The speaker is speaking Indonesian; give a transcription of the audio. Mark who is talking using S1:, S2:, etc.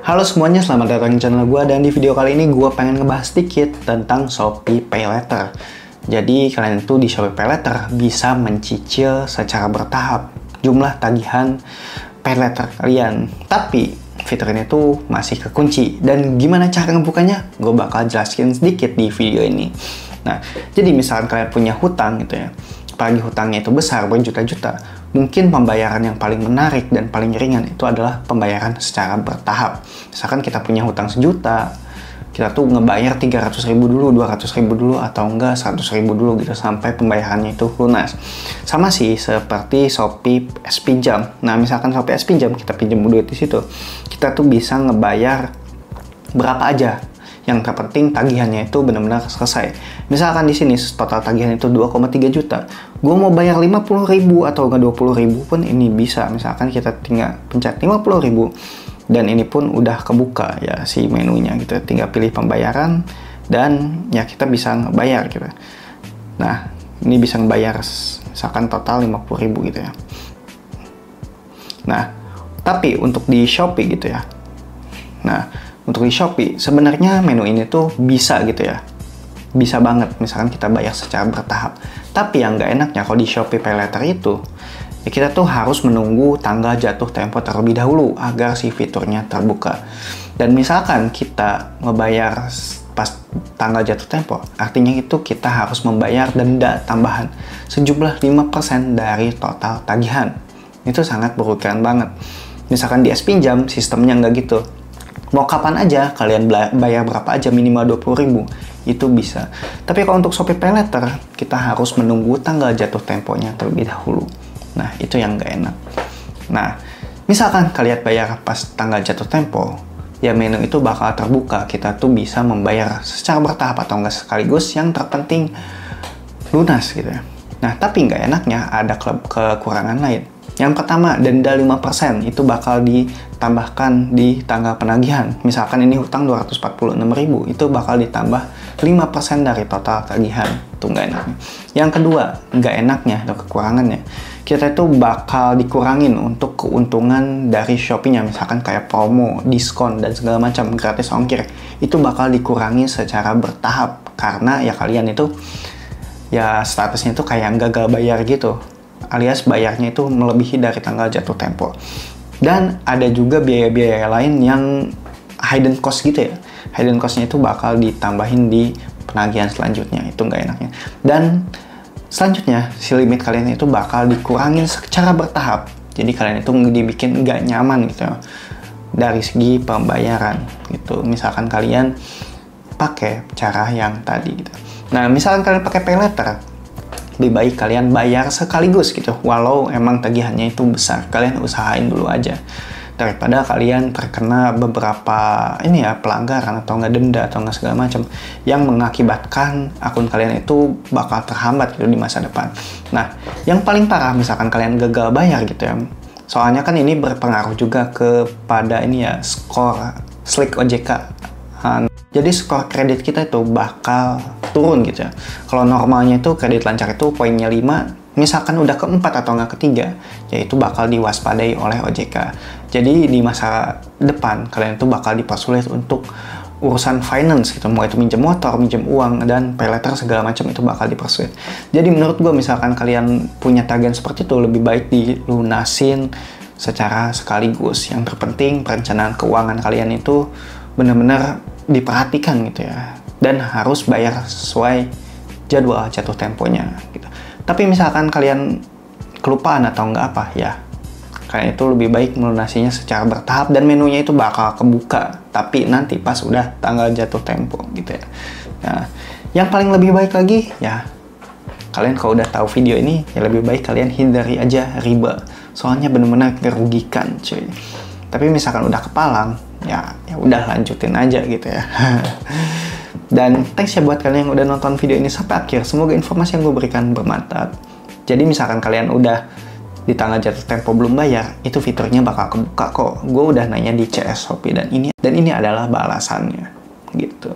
S1: Halo semuanya, selamat datang di channel gue. Dan di video kali ini gue pengen ngebahas sedikit tentang Shopee PayLater. Jadi kalian itu di Shopee PayLater bisa mencicil secara bertahap jumlah tagihan PayLater kalian. Tapi fitur ini tuh masih kekunci. Dan gimana cara ngebukanya? Gue bakal jelasin sedikit di video ini. Nah, jadi misalkan kalian punya hutang gitu ya, apalagi hutangnya itu besar berjuta-juta, mungkin pembayaran yang paling menarik dan paling ringan itu adalah pembayaran secara bertahap. Misalkan kita punya hutang 1 juta, kita tuh ngebayar 300.000 dulu, 200.000 dulu, atau enggak 100.000 dulu gitu sampai pembayarannya itu lunas. Sama sih seperti Shopee S Pinjam. Nah, misalkan Shopee S Pinjam, kita pinjam duit di situ, kita tuh bisa ngebayar berapa aja. Yang terpenting tagihannya itu benar-benar selesai. Misalkan di sini total tagihan itu 2,3 juta. Gue mau bayar 50.000 atau enggak 20.000 pun ini bisa. Misalkan kita tinggal pencet 50.000 dan ini pun udah kebuka ya si menunya gitu. Tinggal pilih pembayaran dan ya kita bisa ngebayar gitu. Nah, ini bisa ngebayar misalkan total 50.000 gitu ya. Nah, tapi untuk di Shopee gitu ya. Nah, untuk di Shopee, sebenarnya menu ini tuh bisa gitu ya. Bisa banget, misalkan kita bayar secara bertahap. Tapi yang nggak enaknya kalau di Shopee PayLater itu, ya kita tuh harus menunggu tanggal jatuh tempo terlebih dahulu agar si fiturnya terbuka. Dan misalkan kita ngebayar pas tanggal jatuh tempo, artinya itu kita harus membayar denda tambahan sejumlah 5% dari total tagihan. Itu sangat merugikan banget. Misalkan di S Pinjam, sistemnya nggak gitu. Mau kapan aja, kalian bayar berapa aja, minimal 20.000, itu bisa. Tapi kalau untuk Shopee PayLater, kita harus menunggu tanggal jatuh temponya terlebih dahulu. Nah, itu yang nggak enak. Nah, misalkan kalian bayar pas tanggal jatuh tempo, ya menu itu bakal terbuka. Kita tuh bisa membayar secara bertahap atau nggak sekaligus, yang terpenting lunas gitu ya. Nah, tapi nggak enaknya ada kekurangan lain. Yang pertama, denda 5% itu bakal ditambahkan di tanggal penagihan. Misalkan ini hutang 246.000, itu bakal ditambah 5% dari total tagihan. Itu nggak enaknya. Yang kedua, nggak enaknya atau kekurangannya, kita itu bakal dikurangin untuk keuntungan dari Shopee-nya. Misalkan kayak promo, diskon, dan segala macam, gratis ongkir. Itu bakal dikurangi secara bertahap. Karena ya kalian itu, ya statusnya itu kayak gagal bayar gitu. Alias bayarnya itu melebihi dari tanggal jatuh tempo. Dan ada juga biaya-biaya lain yang hidden cost gitu ya. Hidden cost-nya itu bakal ditambahin di penagihan selanjutnya. Itu nggak enaknya. Dan selanjutnya, si limit kalian itu bakal dikurangin secara bertahap. Jadi kalian itu dibikin nggak nyaman gitu ya, dari segi pembayaran gitu. Misalkan kalian pakai cara yang tadi gitu. Nah, misalkan kalian pakai PayLater, lebih baik kalian bayar sekaligus gitu, walau emang tagihannya itu besar. Kalian usahain dulu aja daripada kalian terkena beberapa ini ya pelanggaran atau nggak denda atau nggak segala macam yang mengakibatkan akun kalian itu bakal terhambat gitu di masa depan. Nah, yang paling parah misalkan kalian gagal bayar gitu ya, soalnya kan ini berpengaruh juga kepada ini ya skor Slick OJK. Jadi skor kredit kita itu bakal turun gitu ya. Kalau normalnya itu kredit lancar itu poinnya 5, misalkan udah ke 4 atau nggak ke 3, ya itu bakal diwaspadai oleh OJK. Jadi di masa depan kalian itu bakal dipersulit untuk urusan finance gitu, mau itu minjem motor, minjem uang, dan PayLater segala macam itu bakal dipersulit. Jadi menurut gue misalkan kalian punya tagihan seperti itu, lebih baik dilunasin secara sekaligus. Yang terpenting perencanaan keuangan kalian itu benar-benar diperhatikan gitu ya, dan harus bayar sesuai jadwal jatuh temponya gitu. Tapi misalkan kalian kelupaan atau nggak apa ya, kalian itu lebih baik melunasinya secara bertahap dan menunya itu bakal kebuka, tapi nanti pas udah tanggal jatuh tempo gitu ya. Nah, yang paling lebih baik lagi ya, kalian kalau udah tahu video ini ya lebih baik kalian hindari aja riba, soalnya benar-benar merugikan cuy. Tapi misalkan udah kepalang, ya udah lanjutin aja gitu ya. Dan thanks ya buat kalian yang udah nonton video ini sampai akhir. Semoga informasi yang gue berikan bermanfaat. Jadi misalkan kalian udah di tanggal jatuh tempo belum bayar, itu fiturnya bakal kebuka kok. Gue udah nanya di CS Shopee dan ini adalah balasannya gitu.